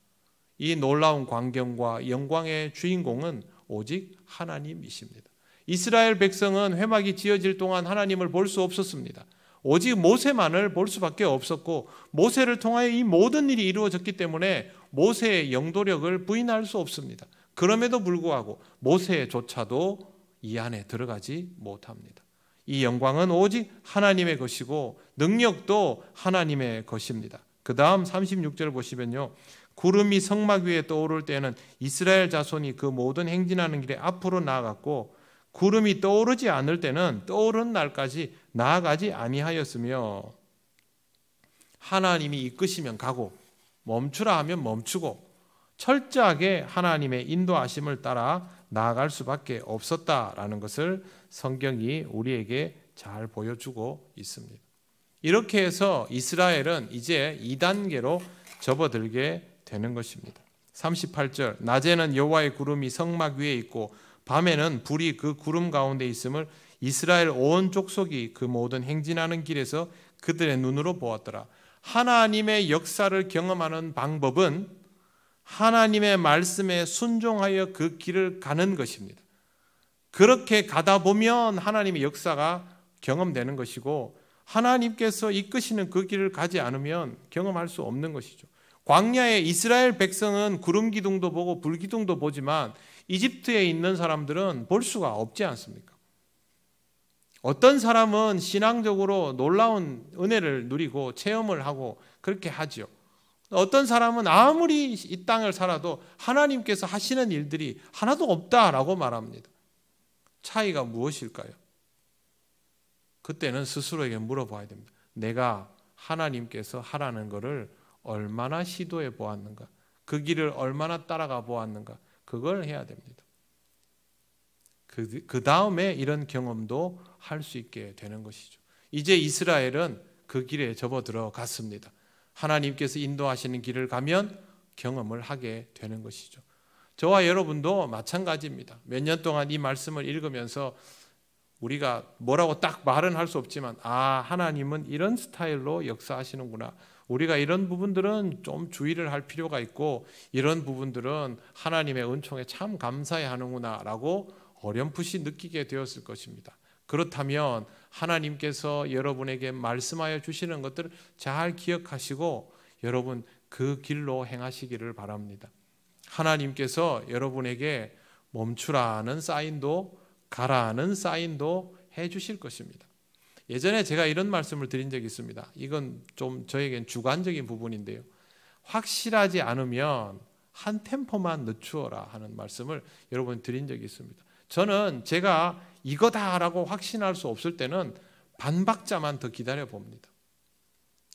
이 놀라운 광경과 영광의 주인공은 오직 하나님이십니다. 이스라엘 백성은 회막이 지어질 동안 하나님을 볼 수 없었습니다. 오직 모세만을 볼 수밖에 없었고, 모세를 통하여 이 모든 일이 이루어졌기 때문에 모세의 영도력을 부인할 수 없습니다. 그럼에도 불구하고 모세조차도 이 안에 들어가지 못합니다. 이 영광은 오직 하나님의 것이고 능력도 하나님의 것입니다. 그 다음 36절 보시면요, 구름이 성막 위에 떠오를 때는 이스라엘 자손이 그 모든 행진하는 길에 앞으로 나아갔고, 구름이 떠오르지 않을 때는 떠오르는 날까지 나아가지 아니하였으며, 하나님이 이끄시면 가고 멈추라 하면 멈추고 철저하게 하나님의 인도하심을 따라 나아갈 수밖에 없었다라는 것을 성경이 우리에게 잘 보여주고 있습니다. 이렇게 해서 이스라엘은 이제 2단계로 접어들게 되는 것입니다. 38절, 낮에는 여호와의 구름이 성막 위에 있고 밤에는 불이 그 구름 가운데 있음을 이스라엘 온 족속이 그 모든 행진하는 길에서 그들의 눈으로 보았더라. 하나님의 역사를 경험하는 방법은 하나님의 말씀에 순종하여 그 길을 가는 것입니다. 그렇게 가다 보면 하나님의 역사가 경험되는 것이고, 하나님께서 이끄시는 그 길을 가지 않으면 경험할 수 없는 것이죠. 광야의 이스라엘 백성은 구름 기둥도 보고 불 기둥도 보지만 이집트에 있는 사람들은 볼 수가 없지 않습니까? 어떤 사람은 신앙적으로 놀라운 은혜를 누리고 체험을 하고 그렇게 하죠. 어떤 사람은 아무리 이 땅을 살아도 하나님께서 하시는 일들이 하나도 없다라고 말합니다. 차이가 무엇일까요? 그때는 스스로에게 물어봐야 됩니다. 내가 하나님께서 하라는 것을 얼마나 시도해 보았는가, 그 길을 얼마나 따라가 보았는가, 그걸 해야 됩니다. 그 다음에 이런 경험도 할 수 있게 되는 것이죠. 이제 이스라엘은 그 길에 접어 들어갔습니다. 하나님께서 인도하시는 길을 가면 경험을 하게 되는 것이죠. 저와 여러분도 마찬가지입니다. 몇 년 동안 이 말씀을 읽으면서 우리가 뭐라고 딱 말은 할 수 없지만, 하나님은 이런 스타일로 역사하시는구나, 우리가 이런 부분들은 좀 주의를 할 필요가 있고 이런 부분들은 하나님의 은총에 참 감사해야 하는구나 라고 어렴풋이 느끼게 되었을 것입니다. 그렇다면 하나님께서 여러분에게 말씀하여 주시는 것들을 잘 기억하시고 여러분 그 길로 행하시기를 바랍니다. 하나님께서 여러분에게 멈추라는 사인도 가라는 사인도 해 주실 것입니다. 예전에 제가 이런 말씀을 드린 적이 있습니다. 이건 좀 저에겐 주관적인 부분인데요, 확실하지 않으면 한 템포만 늦추어라 하는 말씀을 여러분 드린 적이 있습니다. 저는 제가 이거다라고 확신할 수 없을 때는 반 박자만 더 기다려 봅니다.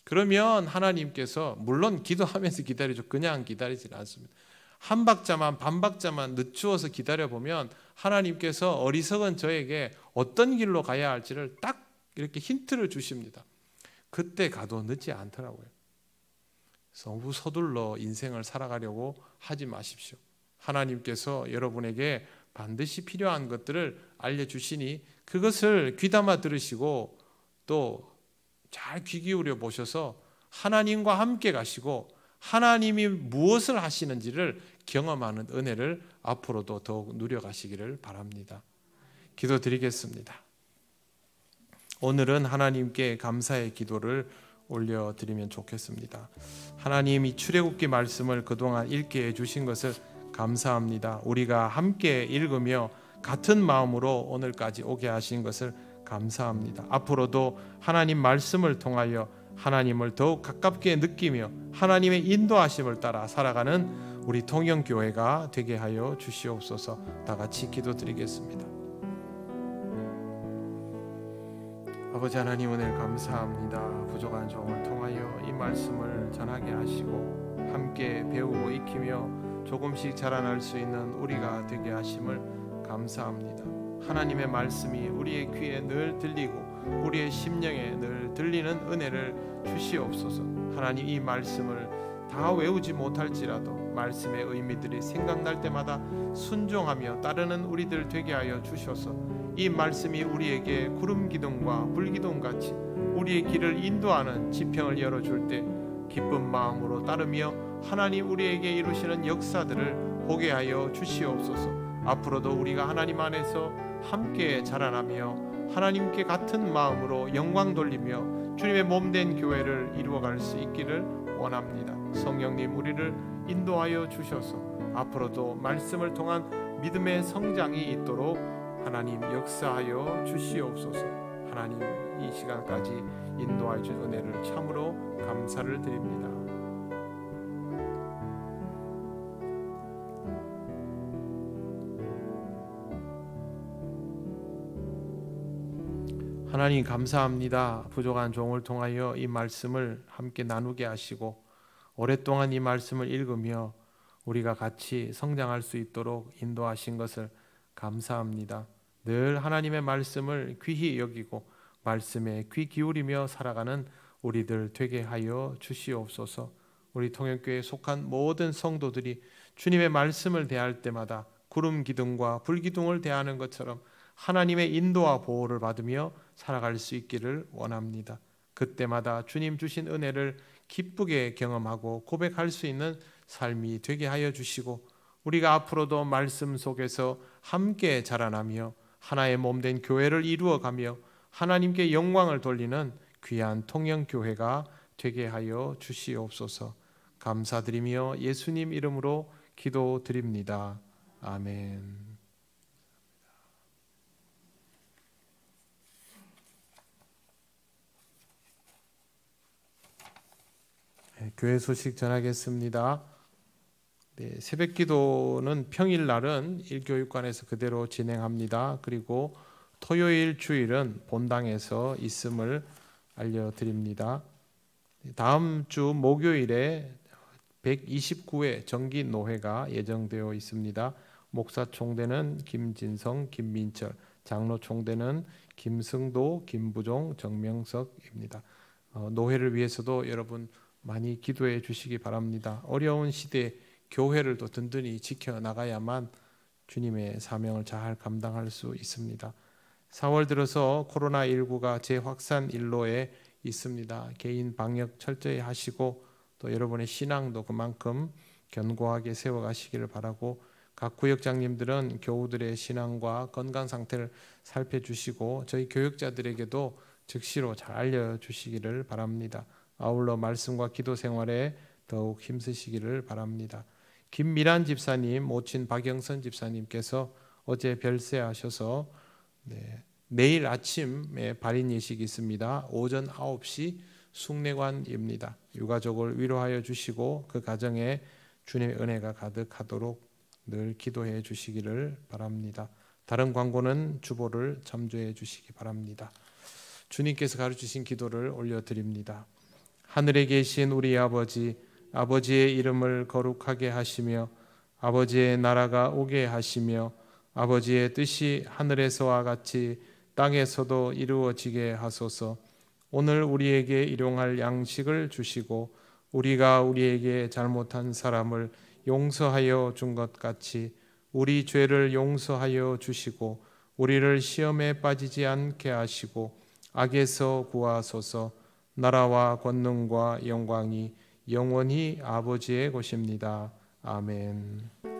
그러면 하나님께서, 물론 기도하면서 기다리죠, 그냥 기다리지 않습니다. 한 박자만 반 박자만 늦추어서 기다려 보면 하나님께서 어리석은 저에게 어떤 길로 가야 할지를 딱 이렇게 힌트를 주십니다. 그때 가도 늦지 않더라고요. 너무 서둘러 인생을 살아가려고 하지 마십시오. 하나님께서 여러분에게 반드시 필요한 것들을 알려주시니 그것을 귀담아 들으시고 또 잘 귀 기울여 보셔서 하나님과 함께 가시고 하나님이 무엇을 하시는지를 경험하는 은혜를 앞으로도 더욱 누려가시기를 바랍니다. 기도드리겠습니다. 오늘은 하나님께 감사의 기도를 올려드리면 좋겠습니다. 하나님, 이 출애굽기 말씀을 그동안 읽게 해주신 것을 감사합니다. 우리가 함께 읽으며 같은 마음으로 오늘까지 오게 하신 것을 감사합니다. 앞으로도 하나님 말씀을 통하여 하나님을 더욱 가깝게 느끼며 하나님의 인도하심을 따라 살아가는 우리 통영교회가 되게 하여 주시옵소서. 다 같이 기도드리겠습니다. 아버지 하나님, 오늘 감사합니다. 부족한 종을 통하여 이 말씀을 전하게 하시고 함께 배우고 익히며 조금씩 자라날 수 있는 우리가 되게 하심을 감사합니다. 하나님의 말씀이 우리의 귀에 늘 들리고 우리의 심령에 늘 들리는 은혜를 주시옵소서. 하나님, 이 말씀을 다 외우지 못할지라도 말씀의 의미들이 생각날 때마다 순종하며 따르는 우리들 되게 하여 주셔서 이 말씀이 우리에게 구름 기둥과 불 기둥같이 우리의 길을 인도하는 지평을 열어줄 때 기쁜 마음으로 따르며 하나님 우리에게 이루시는 역사들을 보게 하여 주시옵소서. 앞으로도 우리가 하나님 안에서 함께 자라나며 하나님께 같은 마음으로 영광 돌리며 주님의 몸된 교회를 이루어갈 수 있기를 원합니다. 성령님, 우리를 인도하여 주셔서 앞으로도 말씀을 통한 믿음의 성장이 있도록 하나님 역사하여 주시옵소서. 하나님, 이 시간까지 인도하여 주신 은혜를 참으로 감사를 드립니다. 하나님 감사합니다. 부족한 종을 통하여 이 말씀을 함께 나누게 하시고 오랫동안 이 말씀을 읽으며 우리가 같이 성장할 수 있도록 인도하신 것을 감사합니다. 늘 하나님의 말씀을 귀히 여기고 말씀에 귀 기울이며 살아가는 우리들 되게 하여 주시옵소서. 우리 통영교회에 속한 모든 성도들이 주님의 말씀을 대할 때마다 구름 기둥과 불 기둥을 대하는 것처럼 하나님의 인도와 보호를 받으며 살아갈 수 있기를 원합니다. 그때마다 주님 주신 은혜를 기쁘게 경험하고 고백할 수 있는 삶이 되게 하여 주시고 우리가 앞으로도 말씀 속에서 함께 자라나며 하나의 몸된 교회를 이루어가며 하나님께 영광을 돌리는 귀한 통영교회가 되게 하여 주시옵소서. 감사드리며 예수님 이름으로 기도드립니다. 아멘. 교회 소식 전하겠습니다. 새벽 기도는 평일날은 일교육관에서 그대로 진행합니다. 그리고 토요일 주일은 본당에서 있음을 알려드립니다. 다음 주 목요일에 129회 정기 노회가 예정되어 있습니다. 목사 총대는 김진성, 김민철, 장로 총대는 김승도, 김부종, 정명석입니다. 노회를 위해서도 여러분 많이 기도해 주시기 바랍니다. 어려운 시대에 교회를 또 든든히 지켜나가야만 주님의 사명을 잘 감당할 수 있습니다. 4월 들어서 코로나19가 재확산 일로에 있습니다. 개인 방역 철저히 하시고 또 여러분의 신앙도 그만큼 견고하게 세워가시기를 바라고 각 구역장님들은 교우들의 신앙과 건강 상태를 살펴주시고 저희 교육자들에게도 즉시로 잘 알려주시기를 바랍니다. 아울러 말씀과 기도 생활에 더욱 힘쓰시기를 바랍니다. 김미란 집사님, 모친 박영선 집사님께서 어제 별세하셔서 내일 아침에 발인 예식이 있습니다. 오전 9시 숭례관입니다. 유가족을 위로하여 주시고 그 가정에 주님의 은혜가 가득하도록 늘 기도해 주시기를 바랍니다. 다른 광고는 주보를 참조해 주시기 바랍니다. 주님께서 가르치신 기도를 올려드립니다. 하늘에 계신 우리 아버지, 아버지의 이름을 거룩하게 하시며 아버지의 나라가 오게 하시며 아버지의 뜻이 하늘에서와 같이 땅에서도 이루어지게 하소서. 오늘 우리에게 일용할 양식을 주시고 우리가 우리에게 잘못한 사람을 용서하여 준 것 같이 우리 죄를 용서하여 주시고 우리를 시험에 빠지지 않게 하시고 악에서 구하소서. 나라와 권능과 영광이 영원히 아버지의 것입니다. 아멘.